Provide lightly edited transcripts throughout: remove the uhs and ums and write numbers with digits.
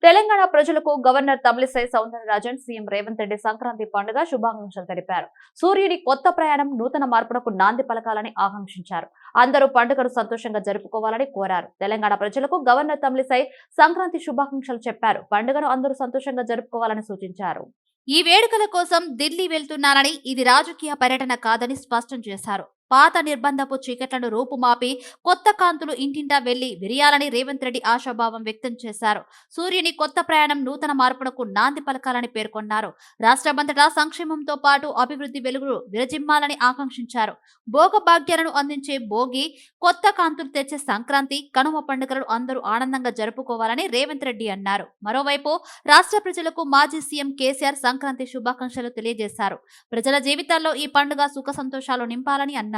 తెలంగాణ ప్రజలకు governor Tamilisai Soundararajan CM Revanth Reddy Sankranti పండుగ శుభాకాంక్షలు తెలిపారు. సూర్యుని కొత్త ప్రయాణం నూతన మార్పులకు నాంది పలకాలని ఆకాంక్షించారు. అందరూ పండుగను సంతోషంగా జరుపుకోవాలని కోరారు. తెలంగాణ ప్రజలకు గవర్నర్ తమిళిసై సంక్రాంతి శుభాకాంక్షలు చెప్పారు. పండుగను అందరూ సంతోషంగా జరుపుకోవాలని సూచించారు. ఈ వేడుకల కోసం ఢిల్లీ వెళ్తున్నారని, ఇది రాజకీయ పర్యటన కాదని స్పష్టం చేశారు. పాత నిర్బంధపు చీకట్లను రూపుమాపి కొత్త కాంతులు ఇంటింటా వెళ్లి విరియాలని రేవంత్ రెడ్డి ఆశాభావం వ్యక్తం చేశారు. సూర్యుని కొత్త ప్రయాణం నూతన మార్పులకు నాంది పలకాలని పేర్కొన్నారు. రాష్ట్రమంతటా సంక్షేమంతో పాటు అభివృద్ధి వెలుగులు విరజిమ్మాలని ఆకాంక్షించారు. భోగ భాగ్యాలను అందించే భోగి, కొత్త కాంతులు తెచ్చే సంక్రాంతి, కనుమ పండుగలను అందరూ ఆనందంగా జరుపుకోవాలని రేవంత్ రెడ్డి అన్నారు. మరోవైపు రాష్ట్ర ప్రజలకు మాజీ సీఎం కేసీఆర్ సంక్రాంతి శుభాకాంక్షలు తెలియజేశారు. ప్రజల జీవితాల్లో ఈ పండుగ సుఖ సంతోషాలు నింపాలని అన్నారు.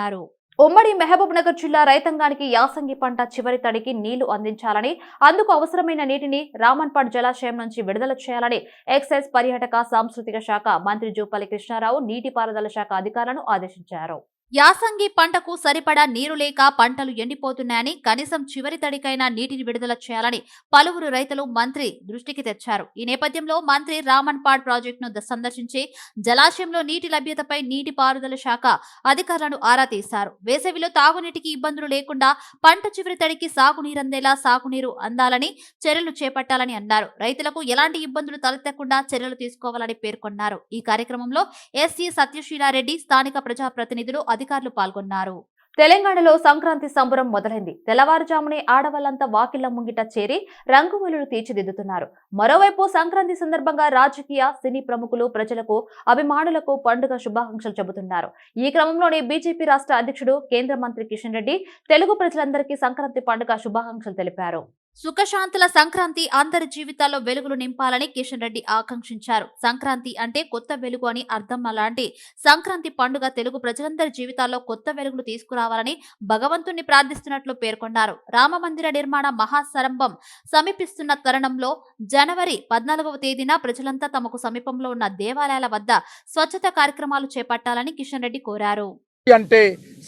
ఉమ్మడి మహబూబ్ నగర్ జిల్లా రైతాంగానికి యాసంగి పంట చివరి తడికి నీళ్లు అందించాలని, అందుకు అవసరమైన నీటిని రామన్పాడ్ జలాశయం నుంచి విడుదల చేయాలని ఎక్సైజ్, పర్యాటక, సాంస్కృతిక శాఖ మంత్రి జూపల్లి కృష్ణారావు నీటిపారుదల శాఖ అధికారులను ఆదేశించారు. యాసంగి పంటకు సరిపడా నీరు లేక పంటలు ఎండిపోతున్నాయని, కనీసం చివరి తడికైనా నీటిని విడుదల చేయాలని పలువురు రైతులు మంత్రి దృష్టికి తెచ్చారు. ఈ నేపథ్యంలో మంత్రి రామన్పాడ్ ప్రాజెక్టును సందర్శించి జలాశయంలో నీటి లభ్యతపై నీటిపారుదల శాఖ అధికారులను ఆరా తీశారు. వేసవిలో తాగునీటికి ఇబ్బందులు లేకుండా పంట చివరి తడికి సాగునీరందేలా సాగునీరు అందాలని చర్యలు చేపట్టాలని అన్నారు. రైతులకు ఎలాంటి ఇబ్బందులు తలెత్తకుండా చర్యలు తీసుకోవాలని పేర్కొన్నారు. ఈ కార్యక్రమంలో ఎస్సీ సత్యశీలారెడ్డి, స్థానిక ప్రజాప్రతినిధులు, అధికారులు పాల్గొన్నారు. తెలంగాణలో సంక్రాంతి సంబరం మొదలైంది. తెల్లవారుజామునే ఆడవాళ్లంతా వాకిళ్ల ముంగిట చేరి రంగువల్లులు తీర్చిదిద్దుతున్నారు. మరోవైపు సంక్రాంతి సందర్భంగా రాజకీయ, సినీ ప్రముఖులు ప్రజలకు, అభిమానులకు పండుగ శుభాకాంక్షలు చెబుతున్నారు. ఈ క్రమంలోనే బీజేపీ రాష్ట్ర అధ్యక్షుడు, కేంద్ర మంత్రి కిషన్ రెడ్డి తెలుగు ప్రజలందరికీ సంక్రాంతి పండుగ శుభాకాంక్షలు తెలిపారు. సుఖశాంతుల సంక్రాంతి అందరి జీవితాల్లో వెలుగులు నింపాలని కిషన్ రెడ్డి ఆకాంక్షించారు. సంక్రాంతి అంటే కొత్త వెలుగు అని అర్థం. అలాంటి సంక్రాంతి పండుగ తెలుగు ప్రజలందరి జీవితాల్లో కొత్త వెలుగులు తీసుకురావాలని భగవంతుణ్ణి ప్రార్థిస్తున్నట్లు పేర్కొన్నారు. రామమందిర నిర్మాణ మహాసరంభం సమీపిస్తున్న తరుణంలో జనవరి 14వ తేదీన ప్రజలంతా తమకు సమీపంలో ఉన్న దేవాలయాల వద్ద స్వచ్ఛత కార్యక్రమాలు చేపట్టాలని కిషన్ రెడ్డి కోరారు. అంటే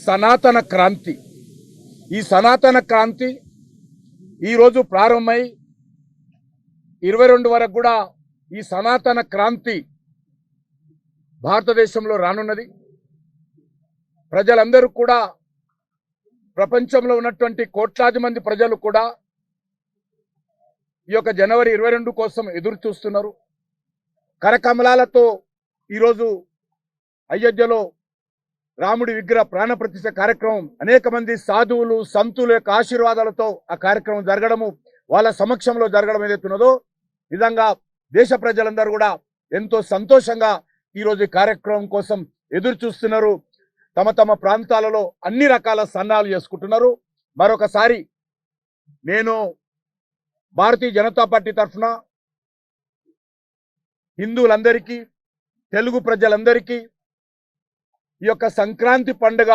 సనాతన క్రాంతి. ఈ సనాతన క్రాంతి ఈరోజు ప్రారంభమై 22 వరకు కూడా ఈ సనాతన క్రాంతి భారతదేశంలో రానున్నది. ప్రజలందరూ కూడా, ప్రపంచంలో ఉన్నటువంటి కోట్లాది మంది ప్రజలు కూడా ఈ యొక్క జనవరి 22 కోసం ఎదురు చూస్తున్నారు. కరకమలాలతో ఈరోజు అయోధ్యలో రాముడి విగ్రహ ప్రాణ ప్రతిష్ఠ కార్యక్రమం, అనేక మంది సాధువులు, సంతుల యొక్క ఆశీర్వాదాలతో ఆ కార్యక్రమం జరగడము, వాళ్ళ సమక్షంలో జరగడం ఏదైతున్నదో, నిజంగా దేశ ప్రజలందరూ కూడా ఎంతో సంతోషంగా ఈరోజు ఈ కార్యక్రమం కోసం ఎదురు చూస్తున్నారు. తమ తమ ప్రాంతాలలో అన్ని రకాల సన్నాలు చేసుకుంటున్నారు. మరొకసారి నేను భారతీయ జనతా పార్టీ తరఫున హిందువులందరికీ, తెలుగు ప్రజలందరికీ ఈ యొక్క సంక్రాంతి పండుగ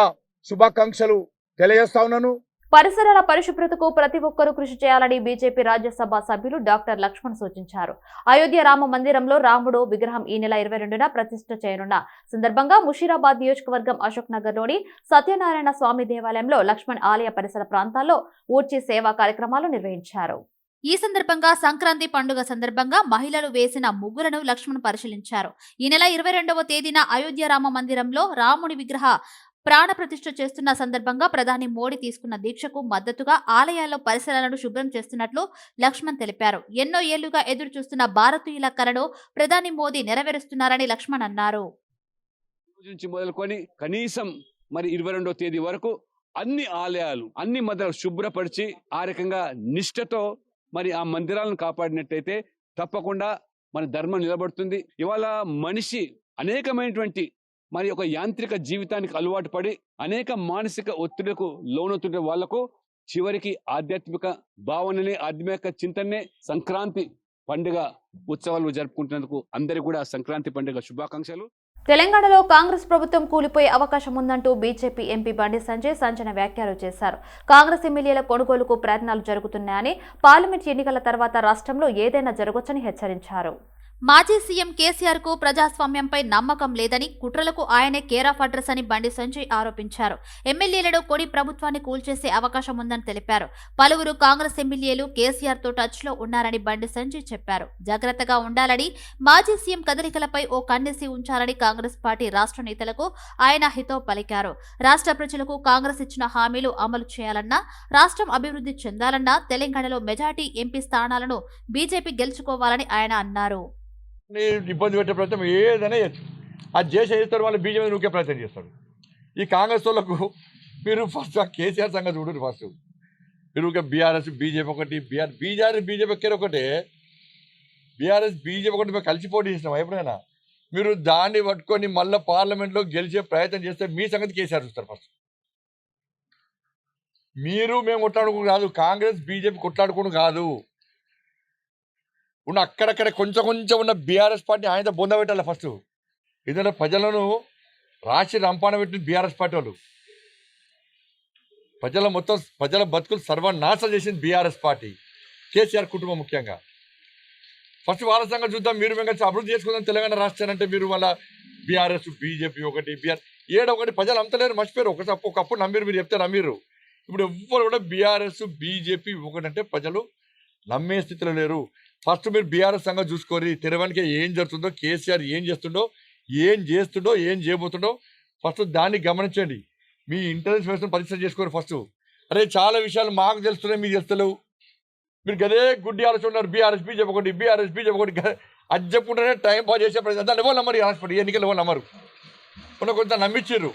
శుభాకాంక్షలు తెలియజేస్తా ఉన్నాను. పరిసరాల పరిశుభ్రతకు ప్రతి ఒక్కరూ కృషి చేయాలని బీజేపీ రాజ్యసభ సభ్యులు డాక్టర్ లక్ష్మణ్ సూచించారు. అయోధ్య రామ మందిరంలో రాముడు విగ్రహం ఈ నెల 22న ప్రతిష్ఠ చేయనున్న సందర్భంగా ముషీరాబాద్ నియోజకవర్గం అశోక్ నగర్ లోని సత్యనారాయణ స్వామి దేవాలయంలో లక్ష్మణ్ ఆలయ పరిసర ప్రాంతాల్లో ఊడ్చి సేవా కార్యక్రమాలు నిర్వహించారు. ఈ సందర్భంగా సంక్రాంతి పండుగ సందర్భంగా మహిళలు వేసిన ముగ్గులను లక్ష్మణ్ పరిశీలించారు. ఈ నెల 22వ తేదీన అయోధ్య రామ మందిరంలో రాముడి విగ్రహ ప్రాణ ప్రతిష్ఠ చేస్తున్న సందర్భంగా ప్రధాని మోడీ తీసుకున్న దీక్షకు మద్దతుగా ఆలయాల్లో పరిసరాలను శుభ్రం చేస్తున్నట్లు లక్ష్మణ్ తెలిపారు. ఎన్నో ఏళ్లుగా ఎదురు చూస్తున్న భారతీయుల కలను ప్రధాని మోదీ నెరవేరుస్తున్నారని లక్ష్మణ్ అన్నారు. మొదలుకొని కనీసం 22వ తేదీ వరకు అన్ని ఆలయాలు, అన్ని మందిరాలు శుభ్రపరిచి ఆ రకంగా నిష్ఠతో ఆ మందిరాలను కాపాడినట్టయితే తప్పకుండా మన ధర్మం నిలబడుతుంది. ఇవాళ మనిషి అనేకమైనటువంటి ఒక యాంత్రిక జీవితానికి అలవాటు పడి అనేక మానసిక ఒత్తిడికి లోనవుతున్న వాళ్లకు చివరికి ఆధ్యాత్మిక భావనని, ఆధ్యాత్మిక చింతనే సంక్రాంతి పండుగ ఉత్సవాలు జరుపుకుంటున్నందుకు అందరికీ కూడా సంక్రాంతి పండుగ శుభాకాంక్షలు. తెలంగాణలో కాంగ్రెస్ ప్రభుత్వం కూలిపోయే అవకాశం ఉందంటూ బీజేపీ ఎంపీ బండి సంజయ్ సంచలన వ్యాఖ్యలు చేశారు. కాంగ్రెస్ ఎమ్మెల్యేల కొనుగోలుకు ప్రయత్నాలు జరుగుతున్నాయని, పార్లమెంట్ ఎన్నికల తర్వాత రాష్ట్రంలో ఏదైనా జరగొచ్చని హెచ్చరించారు. మాజీ సీఎం కేసీఆర్ కు ప్రజాస్వామ్యంపై నమ్మకం లేదని, కుట్రలకు ఆయనే కేర్ ఆఫ్ అడ్రస్ అని బండి సంజయ్ ఆరోపించారు. ఎమ్మెల్యేలను కొడి ప్రభుత్వాన్ని కూల్చేసే అవకాశం ఉందని తెలిపారు. పలువురు కాంగ్రెస్ ఎమ్మెల్యేలు కేసీఆర్ తో టచ్ లో ఉన్నారని బండి సంజయ్ చెప్పారు. జాగ్రత్తగా ఉండాలని, మాజీ సీఎం కదలికలపై ఓ కన్నెసి ఉంచాలని కాంగ్రెస్ పార్టీ రాష్ట్ర నేతలకు ఆయన హితవు పలికారు. రాష్ట్ర ప్రజలకు కాంగ్రెస్ ఇచ్చిన హామీలు అమలు చేయాలన్నా, రాష్ట్రం అభివృద్ధి చెందాలన్నా తెలంగాణలో మెజార్టీ ఎంపీ స్థానాలను బీజేపీ గెలుచుకోవాలని ఆయన అన్నారు. ఇబ్బంది పెట్టే ప్రయత్నం ఏదైనా చేయొచ్చు. అది చేస్తారు, వాళ్ళు బీజేపీ నూకే ప్రయత్నం చేస్తాడు. ఈ కాంగ్రెస్ వాళ్ళకు మీరు ఫస్ట్ కేసీఆర్ సంగతి చూడరు. ఫస్ట్ మీరు బీఆర్ఎస్ బీజేపీ ఒకటి, బీజేపీ ఎక్కడ ఒకటే, బీఆర్ఎస్ బీజేపీ ఒకటి మేము కలిసి పోటీ చేసినాం. ఎప్పుడైనా మీరు దాన్ని పట్టుకొని మళ్ళీ పార్లమెంట్లో గెలిచే ప్రయత్నం చేస్తే మీ సంగతి కేసీఆర్ చూస్తారు. ఫస్ట్ మీరు మేము కొట్లాడుకుని కాదు, కాంగ్రెస్ బీజేపీ కొట్లాడుకుని కాదు, ఉన్న అక్కడక్కడ కొంచెం ఉన్న బీఆర్ఎస్ పార్టీ ఆయనతో బొంద పెట్టాలి. ఫస్ట్ ఏదైనా ప్రజలను రాసి రంపాన పెట్టిన బీఆర్ఎస్ పార్టీ వాళ్ళు, ప్రజల బతుకులు సర్వనాశనం చేసింది బీఆర్ఎస్ పార్టీ, కేసీఆర్ కుటుంబం ముఖ్యంగా. ఫస్ట్ వాళ్ళ సంగతి చూద్దాం. మీరు మేము కలిసి అభివృద్ధి చేసుకుందాం తెలంగాణ రాష్ట్రాన్ని అంటే మీరు మళ్ళీ బీఆర్ఎస్ బీజేపీ ఒకటి, ఒకటి ప్రజలు అంతలేరు, మర్చిపోయారు. ఒకప్పుడు నమ్మిరు, మీరు చెప్తే నమ్మిరు. ఇప్పుడు ఎవ్వరు కూడా బీఆర్ఎస్ బీజేపీ ఒకటంటే ప్రజలు నమ్మే స్థితిలో లేరు. ఫస్ట్ మీరు బీఆర్ఎస్ సంగతి చూసుకోరి. తెరవనికి ఏం జరుగుతుందో, కేసీఆర్ ఏం చేస్తుండో, ఏం చేయబోతుండో ఫస్ట్ దాన్ని గమనించండి. మీ ఇంటెలిజెన్స్ వ్యవస్థను పరిశీలన చేసుకోరు ఫస్ట్. అరే చాలా విషయాలు మాకు తెలుస్తున్నాయి, మీకు తెలుస్తలేవు. మీరు గదే గుడ్డి ఆలోచన ఉన్నారు. బీఆర్ఎస్ బీజేపీ ఒకటి అది చెప్పుకుంటేనే టైం పాస్ చేసే ప్రయత్నం. దాన్ని ఎవరు నమ్మరు, హాస్పిటల్ ఎన్నికలు ఎవరు నమ్మరు. కొంత నమ్మించారు,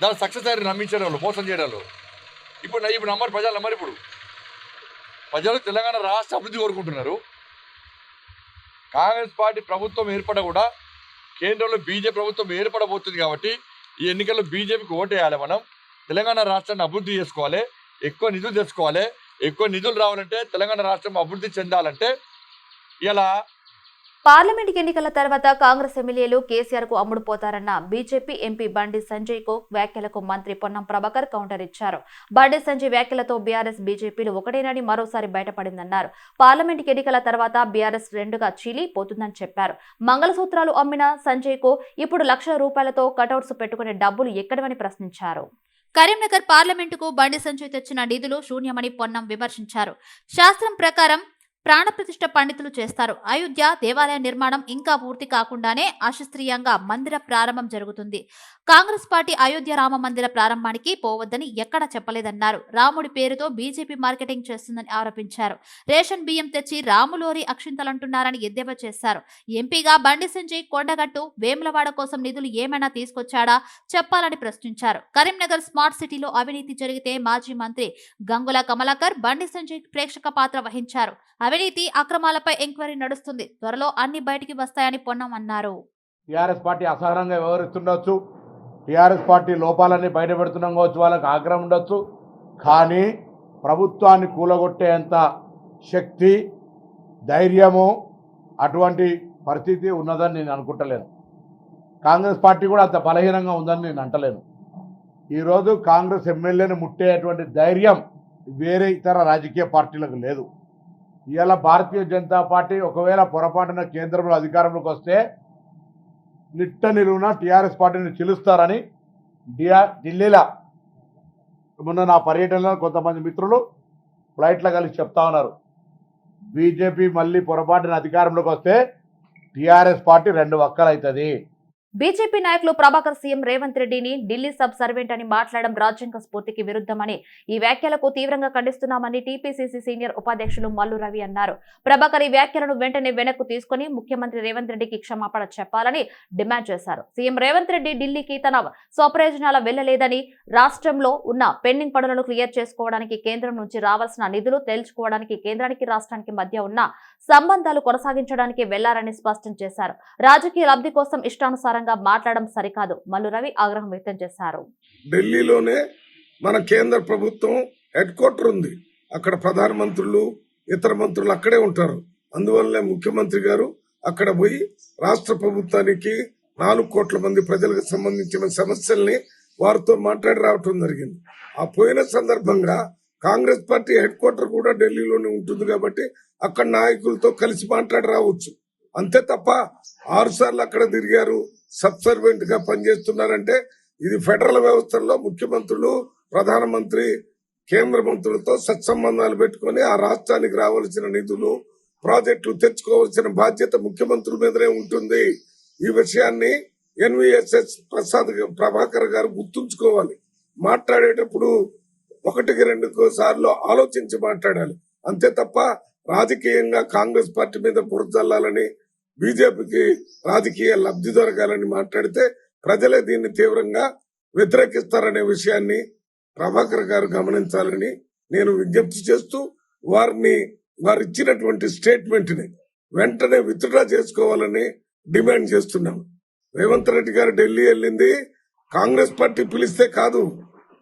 దాన్ని సక్సెస్ అయ్యారు, నమ్మించారు వాళ్ళు, మోసం చేయడాలు. ఇప్పుడు నమ్మరు, ప్రజలు నమ్మరు. ఇప్పుడు ప్రజలు తెలంగాణ రాష్ట్ర అభివృద్ధి కోరుకుంటున్నారు. కాంగ్రెస్ పార్టీ ప్రభుత్వం ఏర్పడ కూడా కేంద్రంలో బీజేపీ ప్రభుత్వం ఏర్పడబోతుంది కాబట్టి ఈ ఎన్నికల్లో బీజేపీకి ఓటేయాలి. మనం తెలంగాణ రాష్ట్రాన్ని అభివృద్ధి చేసుకోవాలి, ఎక్కువ నిధులు తెచ్చుకోవాలి. ఎక్కువ నిధులు రావాలంటే, తెలంగాణ రాష్ట్రం అభివృద్ధి చెందాలంటే ఇలా పార్లమెంట్ ఎన్నికల తర్వాత కాంగ్రెస్ ఎమ్మెల్యేలు కేసీఆర్ కు అమ్ముడుపోతారన్న బీజేపీ ఎంపీ బండి సంజయ్ కు వ్యాఖ్యలకు మంత్రి పొన్నం ప్రభాకర్ కౌంటర్ ఇచ్చారు. బండి సంజయ్ వ్యాఖ్యలతో బీఆర్ఎస్ బీజేపీలు ఒకటేనని మరోసారి బయటపడిందన్నారు. పార్లమెంట్ ఎన్నికల తర్వాత బీఆర్ఎస్ రెండుగా చీలి పోతుందని చెప్పారు. మంగళసూత్రాలు అమ్మిన సంజయ్ కు ఇప్పుడు లక్షల రూపాయలతో కటౌట్స్ పెట్టుకునే డబ్బులు ఎక్కడవని ప్రశ్నించారు. కరీంనగర్ పార్లమెంటుకు బండి సంజయ్ తెచ్చిన నిధులు శూన్యమని పొన్నం విమర్శించారు. శాస్త్రం ప్రకారం ప్రాణప్రతిష్ఠ పండితులు చేస్తారు. అయోధ్య దేవాలయ నిర్మాణం ఇంకా పూర్తి కాకుండానే అశాస్త్రీయంగా మందిర ప్రారంభం జరుగుతుంది. కాంగ్రెస్ పార్టీ అయోధ్య రామ మందిర ప్రారంభానికి పోవద్దని ఎక్కడా చెప్పలేదన్నారు. రాముడి పేరుతో బీజేపీ మార్కెటింగ్ చేస్తుందని ఆరోపించారు. రేషన్ బియ్యం తెచ్చి రాములోరి అక్షింతలంటున్నారని ఎద్దేవా చేశారు. ఎంపీగా బండి సంజయ్ కొండగట్టు వేములవాడ కోసం నిధులు ఏమైనా తీసుకొచ్చాడా చెప్పాలని ప్రశ్నించారు. కరీంనగర్ స్మార్ట్ సిటీలో అవినీతి జరిగితే మాజీ మంత్రి గంగుల కమలాకర్ బండి సంజయ్ ప్రేక్షక పాత్ర వహించారు. అవినీతి అక్రమాలపై ఎంక్వైరీ నడుస్తుంది, త్వరలో అన్ని బయటికి వస్తాయని పొన్నం అన్నారు. టీఆర్ఎస్ పార్టీ అసహనంగా వ్యవహరిస్తుండొచ్చు, టీఆర్ఎస్ పార్టీ లోపాలన్నీ బయట పెడుతున్నాం కావచ్చు, వాళ్ళకి ఆగ్రహం ఉండొచ్చు. కానీ ప్రభుత్వాన్ని కూలగొట్టేంత శక్తి, ధైర్యము, అటువంటి పరిస్థితి ఉన్నదని నేను అనుకుంటలేను. కాంగ్రెస్ పార్టీ కూడా అంత బలహీనంగా ఉందని నేను అంటలేను. ఈరోజు కాంగ్రెస్ ఎమ్మెల్యేని ముట్టేటువంటి ధైర్యం వేరే ఇతర రాజకీయ పార్టీలకు లేదు. ఇవాళ భారతీయ జనతా పార్టీ ఒకవేళ పొరపాటున కేంద్రంలో అధికారంలోకి వస్తే నిట్ట నిలువున టీఆర్ఎస్ పార్టీని చిలుస్తారని ఢిల్లీలో మొన్న నా పర్యటనలో కొంతమంది మిత్రులు ఫ్లైట్లో కలిసి చెప్తా ఉన్నారు. బీజేపీ మళ్ళీ పొరపాటున అధికారంలోకి వస్తే టీఆర్ఎస్ పార్టీ రెండు వక్కలవుతుంది. బీజేపీ నాయకులు ప్రభాకర్ సీఎం రేవంత్ రెడ్డిని ఢిల్లీ సబ్ సర్వెంట్ అని మాట్లాడడం రాజ్యాంగ స్ఫూర్తికి విరుద్ధమని, ఈ వ్యాఖ్యలకు తీవ్రంగా ఖండిస్తున్నామని టీపీసీసీ సీనియర్ ఉపాధ్యక్షులు మల్లు రవి అన్నారు. ప్రభాకర్ ఈ వ్యాఖ్యలను వెంటనే వెనక్కు తీసుకుని ముఖ్యమంత్రి రేవంత్ రెడ్డికి క్షమాపణ చెప్పాలని డిమాండ్ చేశారు. సీఎం రేవంత్ రెడ్డి ఢిల్లీకి తన స్వప్రయోజనాల వెళ్లలేదని, రాష్ట్రంలో ఉన్న పెండింగ్ పనులను క్లియర్ చేసుకోవడానికి, కేంద్రం నుంచి రావాల్సిన నిధులు తేల్చుకోవడానికి కేంద్రానికి రాష్ట్రానికి మధ్య ఉన్న సంబంధాలు కొనసాగించడానికి వెళ్లారని స్పష్టం చేశారు. రాజకీయ లబ్ధి కోసం ఇష్టానుసారంగా మాట్లాడడం సరికాదు, మల్లు రవి ఆగ్రహం వ్యక్తం చేశారు. ఢిల్లీలోనే మన కేంద్ర ప్రభుత్వం హెడ్ క్వార్టర్ ఉంది. అక్కడ ప్రధానమంత్రులు, ఇతర మంత్రులు అక్కడే ఉంటారు. అందువల్లే ముఖ్యమంత్రి గారు అక్కడ పోయి రాష్ట్ర ప్రభుత్వానికి 4 కోట్ల మంది ప్రజలకు సంబంధించిన సమస్యల్ని వారితో మాట్లాడి రావటం జరిగింది. ఆ పోయిన సందర్భంగా కాంగ్రెస్ పార్టీ హెడ్ క్వార్టర్ కూడా ఢిల్లీలోనే ఉంటుంది కాబట్టి అక్కడ నాయకులతో కలిసి మాట్లాడి రావచ్చు. అంతే తప్ప 6 సార్లు అక్కడ తిరిగారు, సబ్సర్వెంట్ గా పనిచేస్తున్నారంటే ఇది ఫెడరల్ వ్యవస్థల్లో ముఖ్యమంత్రులు, ప్రధానమంత్రి, కేంద్ర మంత్రులతో సత్సంబంధాలు పెట్టుకొని ఆ రాష్ట్రానికి రావాల్సిన నిధులు, ప్రాజెక్టులు తెచ్చుకోవాల్సిన బాధ్యత ముఖ్యమంత్రుల మీదనే ఉంటుంది. ఈ విషయాన్ని ఎన్విఎస్ఎస్ ప్రభాకర్ గారు గుర్తుంచుకోవాలి. మాట్లాడేటప్పుడు 1-2 సార్లు ఆలోచించి మాట్లాడాలి. అంతే తప్ప రాజకీయంగా కాంగ్రెస్ పార్టీ మీద బురదల్లాలని, బీజేపీకి రాజకీయ లబ్ధి దొరకాలని మాట్లాడితే ప్రజలే దీన్ని తీవ్రంగా వ్యతిరేకిస్తారనే విషయాన్ని ప్రభాకర్ గారు గమనించాలని నేను విజ్ఞప్తి చేస్తూ వారు ఇచ్చినటువంటి స్టేట్మెంట్ ని వెంటనే విత్డ్రా చేసుకోవాలని డిమాండ్ చేస్తున్నాం. రేవంత్ రెడ్డి గారు ఢిల్లీ వెళ్ళింది కాంగ్రెస్ పార్టీ పిలిస్తే కాదు,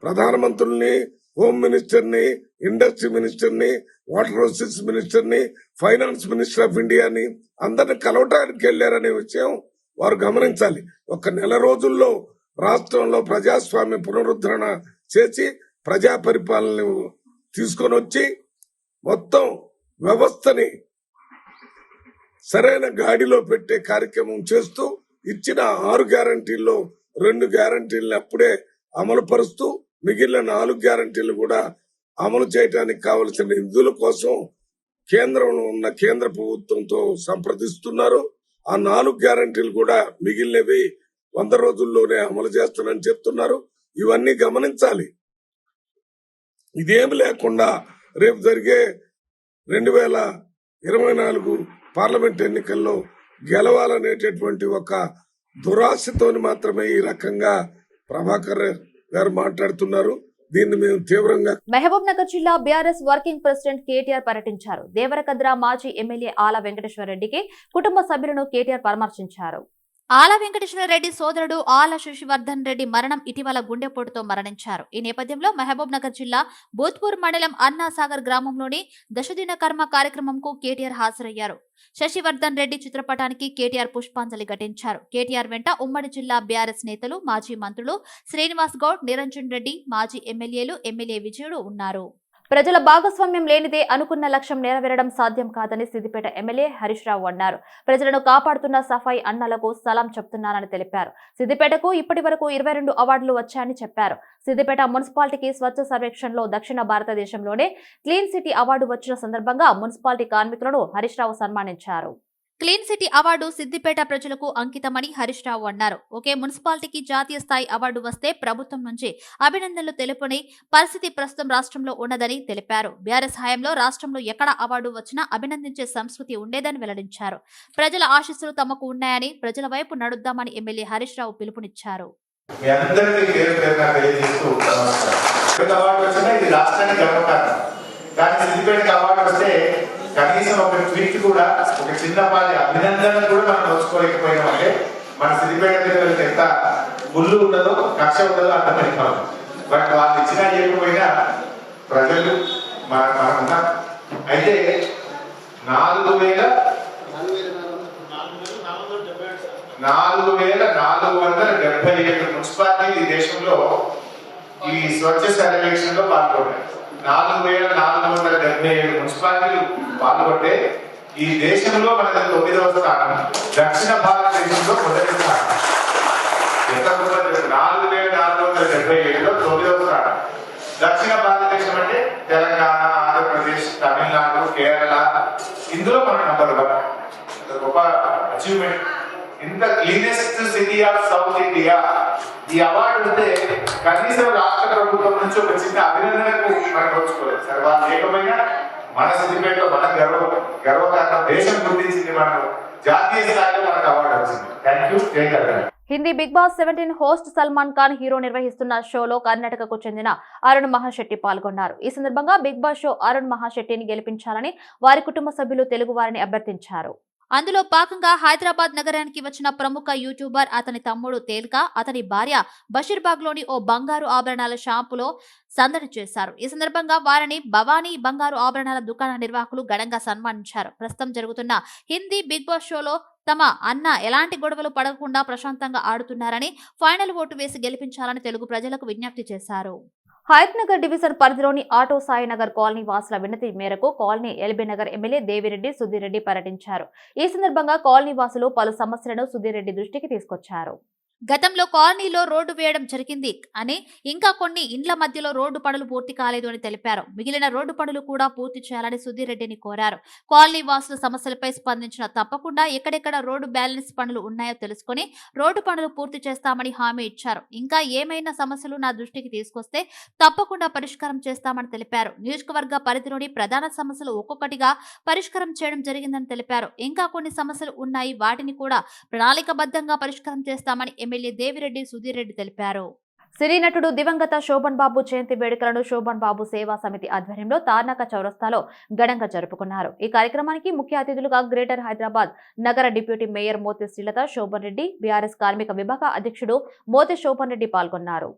ప్రధానమంత్రుల్ని, హోమ్ మినిస్టర్ ని, ఇండస్ట్రీ మినిస్టర్ ని, వాటర్ రిసోర్సెస్ మినిస్టర్ ని, ఫైనాన్స్ మినిస్టర్ ఆఫ్ ఇండియాని అందరిని కలవటానికి వెళ్లారనే విషయం వారు గమనించాలి. 1 నెల రోజుల్లో రాష్ట్రంలో ప్రజాస్వామ్య పునరుద్ధరణ చేసి ప్రజా పరిపాలన తీసుకొని వచ్చి మొత్తం వ్యవస్థని సరైన గాడిలో పెట్టే కార్యక్రమం చేస్తూ ఇచ్చిన 6 గ్యారంటీల్లో 2 గ్యారంటీలను అప్పుడే అమలు పరుస్తూ మిగిలిన 4 గ్యారంటీలు కూడా అమలు చేయడానికి కావలసిన నిధుల కోసం కేంద్రంలో ఉన్న కేంద్ర ప్రభుత్వంతో సంప్రదిస్తున్నారు. ఆ 4 గ్యారంటీలు కూడా మిగిలినవి 100 రోజుల్లోనే అమలు చేస్తానని చెప్తున్నారు. ఇవన్నీ గమనించాలి. ఇదేమి లేకుండా రేపు జరిగే 2024 పార్లమెంట్ ఎన్నికల్లో గెలవాలనేటటువంటి ఒక దురాశతోని మాత్రమే ఈ రకంగా ప్రభాకర్ గారు మాట్లాడుతున్నారు. దీన్ని మేము తీవ్రంగా మహబూబ్ నగర్ జిల్లా బీఆర్ఎస్ వర్కింగ్ ప్రెసిడెంట్ కేటీఆర్ పర్యటించారు. దేవరకద్ర మాజీ ఎమ్మెల్యే ఆల వెంకటేశ్వర రెడ్డికి కుటుంబ సభ్యులను కేటీఆర్ పరామర్శించారు. ఆల వెంకటేశ్వర రెడ్డి సోదరుడు ఆల శశివర్ధన్ రెడ్డి మరణం ఇటీవల గుండెపోటుతో మరణించారు. ఈ నేపథ్యంలో మహబూబ్ నగర్ జిల్లా భూత్పూర్ మండలం అన్నాసాగర్ గ్రామంలోని దశదిన కర్మ కార్యక్రమంకు కేటీఆర్ హాజరయ్యారు. శశివర్ధన్ రెడ్డి చిత్రపటానికి కేటీఆర్ పుష్పాంజలి ఘటించారు. కేటీఆర్ వెంట ఉమ్మడి జిల్లా బీఆర్ఎస్ నేతలు, మాజీ మంత్రులు శ్రీనివాస్ గౌడ్, నిరంజన్ రెడ్డి, మాజీ ఎమ్మెల్యేలు, ఎమ్మెల్యే విజయుడు ఉన్నారు. ప్రజల భాగస్వామ్యం లేనిదే అనుకున్న లక్ష్యం నెరవేరడం సాధ్యం కాదని సిద్దిపేట ఎమ్మెల్యే హరీష్ రావు అన్నారు. ప్రజలను కాపాడుతున్న సఫాయి అన్నలకు సలాం చెప్తున్నారని తెలిపారు. సిద్దిపేటకు ఇప్పటి వరకు 22 అవార్డులు వచ్చాయని చెప్పారు. సిద్దిపేట మున్సిపాలిటీకి స్వచ్ఛ సర్వేక్షణలో దక్షిణ భారతదేశంలోనే క్లీన్ సిటీ అవార్డు వచ్చిన సందర్భంగా మున్సిపాలిటీ కార్మికులను హరీష్ రావు సన్మానించారు. క్లీన్ సిటీ అవార్డు సిద్దిపేట ప్రజలకు అంకితమని హరీష్ రావు అన్నారు. ఒకే మున్సిపాలిటీకి జాతీయ స్థాయి అవార్డు వస్తే ప్రభుత్వం నుంచి అభినందనలు తెలుపని పరిస్థితి ప్రస్తుతం రాష్ట్రంలో ఉన్నదని తెలిపారు. బీఆర్ఎస్ హయాంలో రాష్ట్రంలో ఎక్కడ అవార్డు వచ్చినా అభినందించే సంస్కృతి ఉండేదని వెల్లడించారు. ప్రజల ఆశీస్సులు తమకు ఉన్నాయని, ప్రజల వైపు నడుద్దామని ఎమ్మెల్యే హరీష్ రావు పిలుపునిచ్చారు. కనీసం ఒక ట్వీట్ కూడా, ఒక చిన్నపాటి అభినందన కూడా మనం నోచుకోలేకపోయినామంటే మన సిద్దిపేట పిల్లలకి ఎంత గుళ్ళు ఉండదో, కక్ష ఉండదో అర్థమైపోవాలి. బట్ వాళ్ళు ఇచ్చినా చేయకపోయినా ప్రజలు మనకున్నా. అయితే 4,477 మున్సిపాలిటీలు ఈ దేశంలో ఈ స్వచ్ఛ సర్వేక్షణ లో పాల్గొన్నాయి. 4,477 మున్సిపాలిటీలు పాల్గొంటే ఈ దేశంలో మనది 9వ స్థానం, దక్షిణ భారతదేశంలో మొదటి స్థానం. ఎంత 4,477లో 9వ స్థానం. దక్షిణ భారతదేశం అంటే తెలంగాణ, ఆంధ్రప్రదేశ్, తమిళనాడు, కేరళ, ఇందులో మన నంబర్ 1. గొప్ప అచీవ్మెంట్. ఇంత cleanest city of south India ఈ అవార్డు ఉంటే కనీసం రాష్ట్ర ప్రభుత్వం నుంచి ఒక చిన్న అభినందనకు మనం రోజుకోలేదు సార్. వాళ్ళు లేకపోయినా మన సిద్దిపేటలో మన గర్వకారణం దేశం గుర్తించింది, మనకు జాతీయ స్థాయిలో మనకు అవార్డు వచ్చింది. Thank you. జై Telangana. Hindi Bigg Boss 17 host Salman Khan hero నిర్వహిస్తున్న షోలో కర్ణాటకకు చెందిన అరుణ్ మహాశెట్టి పాల్గొన్నారు. ఈ సందర్భంగా బిగ్ బాస్ షో అరుణ్ మహాశెట్టిని గెలిపించాలని వారి కుటుంబ సభ్యులు తెలుగు వారిని అభ్యర్థించారు. అందులో భాగంగా హైదరాబాద్ నగరానికి వచ్చిన ప్రముఖ యూట్యూబర్, అతని తమ్ముడు తేల్క, అతని భార్య బషీర్బాగ్ లోని ఓ బంగారు ఆభరణాల షాపులో సందడి చేశారు. ఈ సందర్భంగా వారిని భవానీ బంగారు ఆభరణాల దుకాణ నిర్వాహకులు ఘనంగా సన్మానించారు. ప్రస్తుతం జరుగుతున్న హిందీ బిగ్ బాస్ షోలో తమ అన్న ఎలాంటి గొడవలు పడకుండా ప్రశాంతంగా ఆడుతున్నారని, ఫైనల్ ఓటు వేసి గెలిపించాలని తెలుగు ప్రజలకు విజ్ఞప్తి చేశారు. హయత్నగర్ డివిజన్ పరిధిలోని ఆటో సాయినగర్ కాలనీ వాసుల వినతి మేరకు colony LB Nagar MLA Devireddy Sudhi Reddy పర్యటించారు. ఈ సందర్భంగా కాలనీ వాసులు పలు సమస్యలను సుధీరెడ్డి దృష్టికి తీసుకొచ్చారు. గతంలో కాలనీలో రోడ్డు వేయడం జరిగింది అని, ఇంకా కొన్ని ఇండ్ల మధ్యలో రోడ్డు పనులు పూర్తి కాలేదు అని తెలిపారు. మిగిలిన రోడ్డు పనులు కూడా పూర్తి చేయాలని సుధీరెడ్డిని కోరారు. కాలనీ వాసుల సమస్యలపై స్పందించిన తప్పకుండా ఎక్కడెక్కడ రోడ్డు బ్యాలెన్స్ పనులు ఉన్నాయో తెలుసుకుని రోడ్డు పనులు పూర్తి చేస్తామని హామీ ఇచ్చారు. ఇంకా ఏమైనా సమస్యలు నా దృష్టికి తీసుకొస్తే తప్పకుండా పరిష్కారం చేస్తామని తెలిపారు. నియోజకవర్గ పరిధిలోని ప్రధాన సమస్యలు ఒక్కొక్కటిగా పరిష్కారం చేయడం జరిగిందని తెలిపారు. ఇంకా కొన్ని సమస్యలు ఉన్నాయి, వాటిని కూడా ప్రణాళికబద్ధంగా పరిష్కారం చేస్తామని ఎమ్మెల్యే దేవిరెడ్డి సుధీరెడ్డి తెలిపారు. సినీ నటుడు దివంగత శోభన్ బాబు జయంతి వేడుకలను శోభన్ బాబు సేవా సమితి ఆధ్వర్యంలో తార్నాక చౌరస్తాలో ఘనంగా జరుపుకున్నారు. ఈ కార్యక్రమానికి ముఖ్య అతిథులుగా గ్రేటర్ హైదరాబాద్ నగర deputy mayor Moti Srilatha Shobhan Reddy, BRS కార్మిక విభాగ అధ్యక్షుడు మోతి శోభన్ రెడ్డి పాల్గొన్నారు.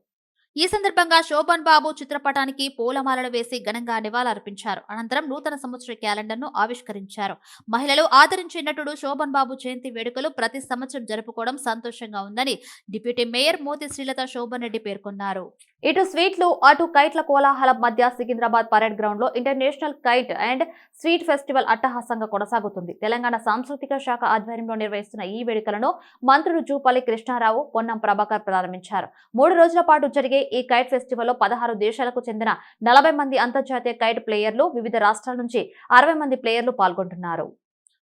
ఈ సందర్భంగా శోభన్ బాబు చిత్రపటానికి పూలమాలలు వేసి ఘనంగా నివాళులర్పించారు. అనంతరం నూతన సంవత్సర క్యాలెండర్ను ఆవిష్కరించారు. మహిళలు ఆదరించే నటుడు శోభన్ బాబు జయంతి వేడుకలు ప్రతి సంవత్సరం జరుపుకోవడం సంతోషంగా ఉందని డిప్యూటీ మేయర్ మోతి శ్రీలత శోభన్ రెడ్డి పేర్కొన్నారు. ఇటు స్వీట్లు అటు కైట్ల కోలాహలం మధ్య సికింద్రాబాద్ పరేడ్ గ్రౌండ్ లో international kite and sweet festival అట్టహాసంగా కొనసాగుతుంది. తెలంగాణ సాంస్కృతిక శాఖ ఆధ్వర్యంలో నిర్వహిస్తున్న ఈ వేడుకలను మంత్రులు జూపల్లి కృష్ణారావు, పొన్నం ప్రభాకర్ ప్రారంభించారు. 3 రోజుల పాటు జరిగే ఈ కైట్ ఫెస్టివల్ లో 16 దేశాలకు చెందిన 40 మంది అంతర్జాతీయ కైట్ ప్లేయర్లు, వివిధ రాష్ట్రాల నుంచి 60 మంది ప్లేయర్లు పాల్గొంటున్నారు.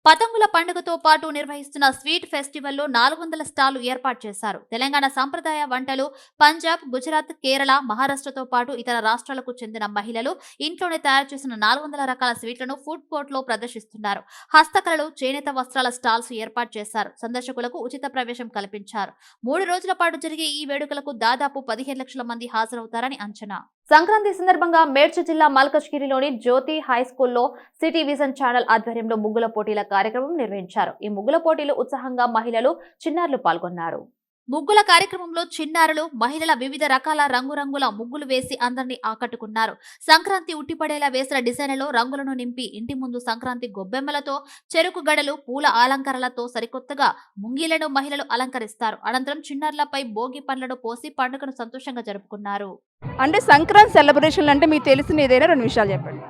పతంగుల పండుగతో పాటు నిర్వహిస్తున్న స్వీట్ ఫెస్టివల్లో 400 స్టాళ్లు ఏర్పాటు చేశారు. తెలంగాణ సంప్రదాయ వంటలు పంజాబ్, గుజరాత్, కేరళ, మహారాష్ట్రతో పాటు ఇతర రాష్ట్రాలకు చెందిన మహిళలు ఇంట్లోనే తయారు చేసిన 400 రకాల స్వీట్లను ఫుడ్ కోర్ట్ లో ప్రదర్శిస్తున్నారు. హస్తకళలు, చేనేత వస్త్రాల స్టాల్స్ ఏర్పాటు చేశారు. సందర్శకులకు ఉచిత ప్రవేశం కల్పించారు. 3 రోజుల పాటు జరిగే ఈ వేడుకలకు దాదాపు 15 లక్షల మంది హాజరవుతారని అంచనా. సంక్రాంతి సందర్భంగా మేడ్చల్ జిల్లా మల్కజ్గిరిలోని జ్యోతి హై స్కూల్లో సిటీ విజన్ ఛానల్ ఆధ్వర్యంలో ముగ్గుల పోటీల కార్యక్రమం నిర్వహించారు. ఈ ముగ్గుల పోటీలు ఉత్సాహంగా మహిళలు, చిన్నారులు పాల్గొన్నారు. ముగ్గుల కార్యక్రమంలో చిన్నారులు, మహిళల వివిధ రకాల రంగురంగుల ముగ్గులు వేసి అందరినీ ఆకట్టుకున్నారు. సంక్రాంతి ఉట్టిపడేలా వేసిన డిజైన్లలో రంగులను నింపి ఇంటి ముందు సంక్రాంతి గొబ్బెమ్మలతో, చెరుకు గడలు, పూల అలంకరణలతో సరికొత్తగా ముంగిలను మహిళలు అలంకరిస్తారు. అనంతరం చిన్నారులపై భోగి పండ్లను పోసి పండుగను సంతోషంగా జరుపుకున్నారు. అంటే సంక్రాంతి సెలబ్రేషన్ అంటే మీకు తెలిసిన ఏదైనా 2 విషయాలు చెప్పండి.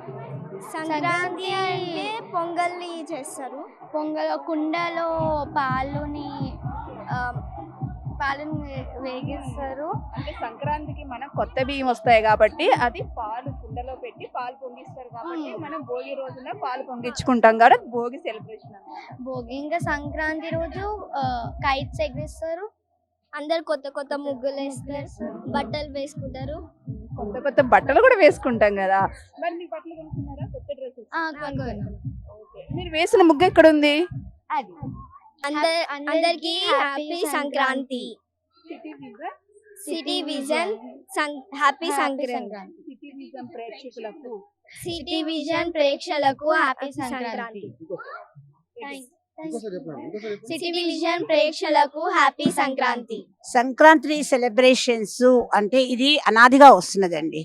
సంక్రాంతి అంటే పొంగల్ని చేస్తారు. పొంగల్ కుండలో పాలుని వేగిస్తారు. అంటే సంక్రాంతికి మనం కొత్త బియ్యం వస్తాయి కాబట్టి అది పాలు కుండలో పెట్టి పాలు పొంగిస్తారు కాబట్టి మనం భోగి రోజున పాలు పొంగించుకుంటాం కాబట్టి భోగి సెలబ్రేషన్ అన్నమాట. భోగి ఇంకా సంక్రాంతి రోజు కైట్స్ ఎగిరిస్తారు. అందరు కొత్త కొత్త ముగ్గులు వేస్తారు, బట్టలు వేసుకుంటారు. కొత్త కొత్త బట్టలు కూడా వేసుకుంటాం కదా. మరి మీ బట్టలు కొనుక్కున్నారా? కొత్త డ్రెస్సెస్ మీరు వేసిన ముగ్గు ఎక్కడ ఉంది? అది అందరికి happy Sankranti. City vision happy Sankranti. City vision ప్రేక్షకులకు హ్యాపీ సంక్రాంతి. సిటీ విజన్ ప్రేక్షకులకు హ్యాపీ సంక్రాంతి. సంక్రాంతి సెలబ్రేషన్స్ అంటే ఇది అనాదిగా వస్తున్నదండి.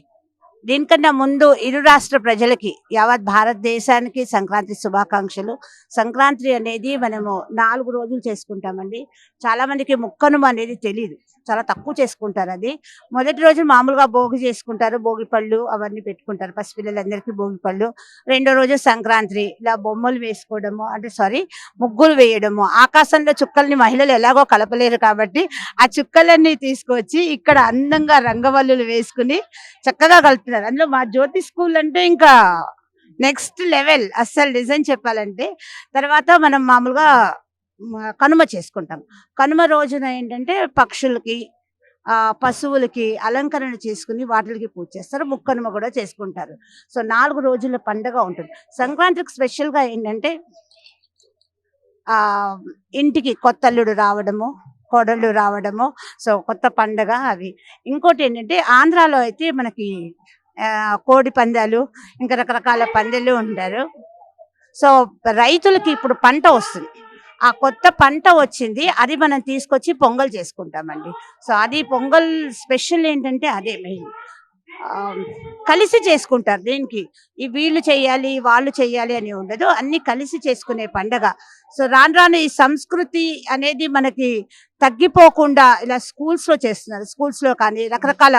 దీనికన్నా ముందు ఇరు రాష్ట్ర ప్రజలకి, యావత్ భారతదేశానికి సంక్రాంతి శుభాకాంక్షలు. సంక్రాంతి అనేది మనము 4 రోజులు చేసుకుంటామండి. చాలా మందికి ముక్కనుమ అనేది తెలియదు, చాలా తక్కువ చేసుకుంటారు. అది మొదటి రోజు మామూలుగా భోగి చేసుకుంటారు, భోగి పళ్ళు అవన్నీ పెట్టుకుంటారు పసిపిల్లలందరికీ భోగి పళ్ళు. రెండో రోజు సంక్రాంతి, ఇలా బొమ్మలు వేసుకోవడము, అంటే ముగ్గులు వేయడము. ఆకాశంలో చుక్కల్ని మహిళలు ఎలాగో కలపలేరు కాబట్టి ఆ చుక్కలన్నీ తీసుకొచ్చి ఇక్కడ అందంగా రంగవల్లులు వేసుకుని చక్కగా కలుపుతున్నారు. అందులో మా జ్యోతి స్కూల్ అంటే ఇంకా నెక్స్ట్ లెవెల్. అస్సలు డిజైన్ చెప్పాలంటే తర్వాత మనం మామూలుగా కనుమ చేసుకుంటాం. కనుమ రోజున ఏంటంటే పక్షులకి, పశువులకి అలంకరణ చేసుకుని వాటికి పూజ చేస్తారు. ముక్కనుమ కూడా చేసుకుంటారు. సో 4 రోజుల పండుగ ఉంటుంది. సంక్రాంతికి స్పెషల్గా ఏంటంటే ఇంటికి కొత్త అల్లుడు రావడము, కోడళ్ళు రావడము. సో కొత్త పండుగ అవి. ఇంకోటి ఏంటంటే ఆంధ్రాలో అయితే మనకి కోడి పందాలు, ఇంకా రకరకాల పందాలు ఉంటారు. సో రైతులకి ఇప్పుడు పంట వస్తుంది, ఆ కొత్త పంట వచ్చింది, అది మనం తీసుకొచ్చి పొంగల్ చేసుకుంటామండి. సో అది పొంగల్ స్పెషల్ ఏంటంటే అదే మెయిన్. కలిసి చేసుకుంటారు. దీనికి ఈ వీళ్ళు చెయ్యాలి వాళ్ళు చెయ్యాలి అని ఉండదు, అన్ని కలిసి చేసుకునే పండగ. సో రాను రాను ఈ సంస్కృతి అనేది మనకి తగ్గిపోకుండా ఇలా స్కూల్స్ లో చేస్తున్నారు. స్కూల్స్ లో కానీ రకరకాల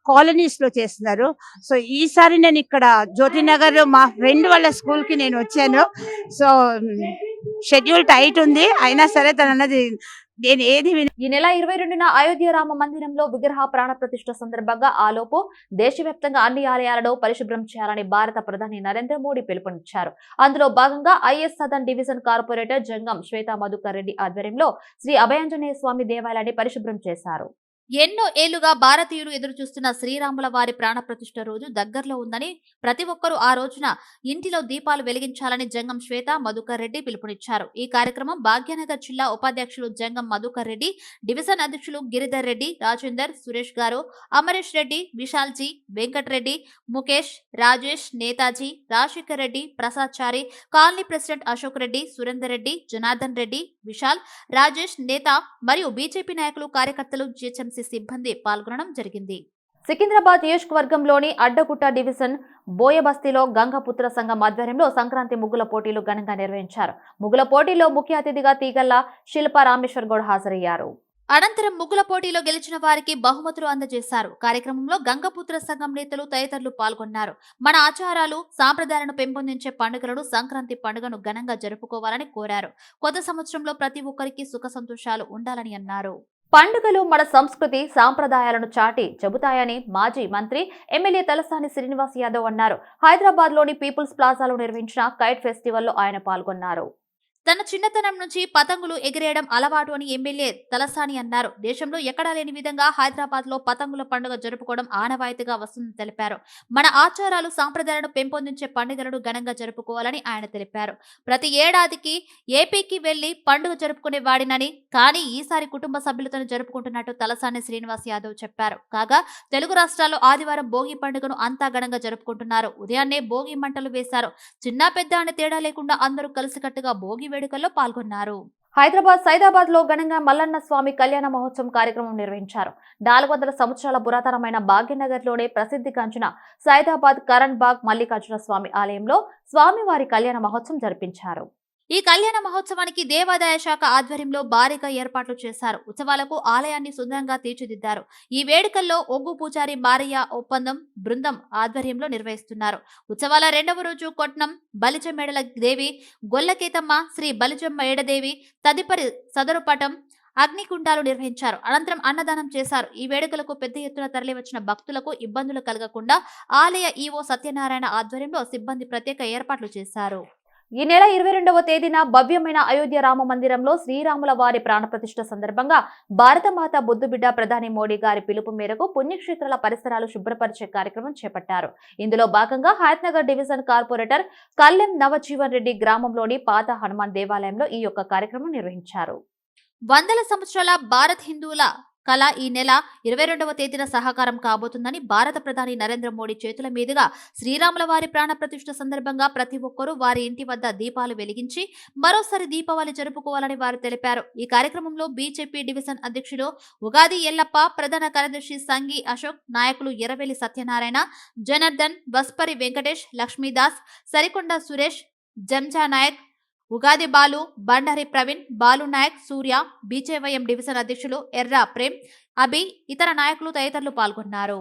కాలనీస్ లో చేస్తున్నారు. సో ఈసారి నేను ఇక్కడ జ్యోతినగర్ మా ఫ్రెండ్ వాళ్ళ స్కూల్ కి నేను వచ్చాను. సో షెడ్యూల్ టైట్ ఉంది, అయినా సరే తను అన్నది నేను ఏది ఈ నెల 22న అయోధ్య రామ మందిరంలో విగ్రహ ప్రాణ ప్రతిష్ఠ సందర్భంగా ఆలోపు దేశవ్యాప్తంగా అన్ని ఆలయాలను పరిశుభ్రం చేయాలని భారత ప్రధాని నరేంద్ర మోడీ పిలుపునిచ్చారు. అందులో భాగంగా ఐఎస్ సదన్ డివిజన్ కార్పొరేటర్ జంగం శ్వేతా మధుకర్ రెడ్డి ఆధ్వర్యంలో శ్రీ అభయాంజనేయ స్వామి దేవాలయాన్ని పరిశుభ్రం చేశారు. ఎన్నో ఏళ్లుగా భారతీయులు ఎదురుచూస్తున్న శ్రీరాముల వారి ప్రాణ ప్రతిష్ఠ రోజు దగ్గరలో ఉందని, ప్రతి ఒక్కరూ ఆ రోజున ఇంటిలో దీపాలు వెలిగించాలని జంగం శ్వేత మధుకర్ రెడ్డి పిలుపునిచ్చారు. ఈ కార్యక్రమం భాగ్యనగర్ జిల్లా ఉపాధ్యక్షులు జంగం మధుకర్ రెడ్డి, డివిజన్ అధ్యక్షులు గిరిధర్ రెడ్డి, రాజేందర్, సురేష్ గారు, అమరేష్ రెడ్డి, విశాల్జీ, వెంకటరెడ్డి, ముఖేష్, రాజేష్, నేతాజీ, రాజశేఖర్ రెడ్డి, ప్రసాద్ చారి, కాలనీ ప్రెసిడెంట్ అశోక్ రెడ్డి, సురేందర్ రెడ్డి, జనార్దన్ రెడ్డి, విశాల్, రాజేష్, నేత మరియు బీజేపీ నాయకులు, కార్యకర్తలు, జిహెచ్ఎంసీ సిబ్బంది పాల్గొనడం జరిగింది. సికింద్రాబాద్ నియోజకవర్గంలోని అడ్డగుట్ట డివిజన్ బోయబస్తీలో గంగపుత్ర సంఘం ఆధ్వర్యంలో సంక్రాంతి ముగ్గుల పోటీలు ఘనంగా నిర్వహించారు. ముగ్గుల పోటీలో ముఖ్య అతిథిగా తీగల్ల శిల్ప రామేశ్వర్ గౌడ్ హాజరయ్యారు. అనంతరం ముగ్గుల పోటీలో గెలిచిన వారికి బహుమతులు అందజేశారు. కార్యక్రమంలో గంగపుత్ర సంఘం నేతలు తదితరులు పాల్గొన్నారు. మన ఆచారాలు, సాంప్రదాయాలను పెంపొందించే పండుగలను సంక్రాంతి పండుగను ఘనంగా జరుపుకోవాలని కోరారు. కొత్త సంవత్సరంలో ప్రతి ఒక్కరికి సుఖ సంతోషాలు ఉండాలని అన్నారు. పండుగలు మన సంస్కృతి సాంప్రదాయాలను చాటి చెబుతాయని మాజీ మంత్రి ఎమ్మెల్యే తలసాని శ్రీనివాస్ యాదవ్ అన్నారు. హైదరాబాద్ లోని పీపుల్స్ ప్లాజాలో నిర్వహించిన కైట్ ఫెస్టివల్లో ఆయన పాల్గొన్నారు. తన చిన్నతనం నుంచి పతంగులు ఎగిరేయడం అలవాటు అని ఎమ్మెల్యే తలసాని అన్నారు. దేశంలో ఎక్కడా లేని విధంగా హైదరాబాద్ లో పతంగుల పండుగ జరుపుకోవడం ఆనవాయితీగా వస్తుందని తెలిపారు. మన ఆచారాలు, సాంప్రదాయాలను పెంపొందించే పండుగలను ఘనంగా జరుపుకోవాలని ఆయన తెలిపారు. ప్రతి ఏడాదికి ఏపీకి వెళ్లి పండుగ జరుపుకునే వాడినని, కానీ ఈసారి కుటుంబ సభ్యులతో జరుపుకుంటున్నట్టు తలసాని శ్రీనివాస్ యాదవ్ చెప్పారు. కాగా తెలుగు రాష్ట్రాల్లో ఆదివారం భోగి పండుగను అంతా ఘనంగా జరుపుకుంటున్నారు. ఉదయాన్నే భోగి మంటలు వేశారు. చిన్న పెద్ద అనే తేడా లేకుండా అందరూ కలిసికట్టుగా భోగి వేడుకల్లో పాల్గొన్నారు. హైదరాబాద్ సైదాబాద్ లో ఘనంగా మల్లన్న స్వామి కళ్యాణ మహోత్సవం కార్యక్రమం నిర్వహించారు. 400 సంవత్సరాల పురాతనమైన భాగ్యనగర్ లోనే ప్రసిద్ధిగాంచిన సైదాబాద్ కరణ్ బాగ్ మల్లికార్జున స్వామి ఆలయంలో స్వామివారి కళ్యాణ మహోత్సవం జరిపించారు. ఈ కళ్యాణ మహోత్సవానికి దేవాదాయ శాఖ ఆధ్వర్యంలో భారీగా ఏర్పాట్లు చేశారు. ఉత్సవాలకు ఆలయాన్ని సుందరంగా తీర్చిదిద్దారు. ఈ వేడుకల్లో ఒగ్గు పూజారి మారయ్య ఒప్పందం బృందం ఆధ్వర్యంలో నిర్వహిస్తున్నారు. ఉత్సవాల 2వ రోజు కొట్నం బలిజమేడల దేవి, గొల్లకేతమ్మ, శ్రీ బలిజమ్మ ఏడదేవి తదుపరి సదరుపటం అగ్నికుండాలు నిర్వహించారు. అనంతరం అన్నదానం చేశారు. ఈ వేడుకలకు పెద్ద ఎత్తున తరలివచ్చిన భక్తులకు ఇబ్బందులు కలగకుండా ఆలయ ఈవో సత్యనారాయణ ఆధ్వర్యంలో సిబ్బంది ప్రత్యేక ఏర్పాట్లు చేశారు. ఈ నెల 22వ తేదీన భవ్యమైన అయోధ్య రామ మందిరంలో శ్రీరాముల వారి ప్రాణప్రతిష్ఠ సందర్భంగా భారతమాత బుద్ధుబిడ్డ ప్రధాని మోడీ గారి పిలుపు మేరకు పుణ్యక్షేత్రాల పరిసరాలు శుభ్రపరిచే కార్యక్రమం చేపట్టారు. ఇందులో భాగంగా హయత్నగర్ డివిజన్ కార్పొరేటర్ కల్లెం నవజీవన్ రెడ్డి గ్రామంలోని పాత హనుమాన్ దేవాలయంలో ఈ యొక్క కార్యక్రమం నిర్వహించారు. వందల సంవత్సరాల భారత్ హిందువుల కళ ఈ నెల 22వ తేదీన సహకారం కాబోతుందని భారత ప్రధాని నరేంద్ర మోడీ చేతుల మీదుగా శ్రీరాముల వారి ప్రాణ ప్రతిష్ఠ సందర్భంగా ప్రతి ఒక్కరూ వారి ఇంటి వద్ద దీపాలు వెలిగించి మరోసారి దీపావళి జరుపుకోవాలని వారు తెలిపారు. ఈ కార్యక్రమంలో బీజేపీ డివిజన్ అధ్యక్షులు ఉగాది ఎల్లప్ప, ప్రధాన కార్యదర్శి సంగి అశోక్, నాయకులు ఎర్రవెల్లి సత్యనారాయణ, జనార్దన్, వస్పరి వెంకటేష్, లక్ష్మీదాస్, సరికొండ సురేష్, జంజా నాయక్, ఉగాది బాలు, బండారి ప్రవీణ్, బాలు నాయక్, సూర్య, బీజేవైఎం డివిజన్ అధ్యక్షులు ఎర్రా ప్రేమ్, అభి, ఇతర నాయకులు తదితరులు పాల్గొన్నారు.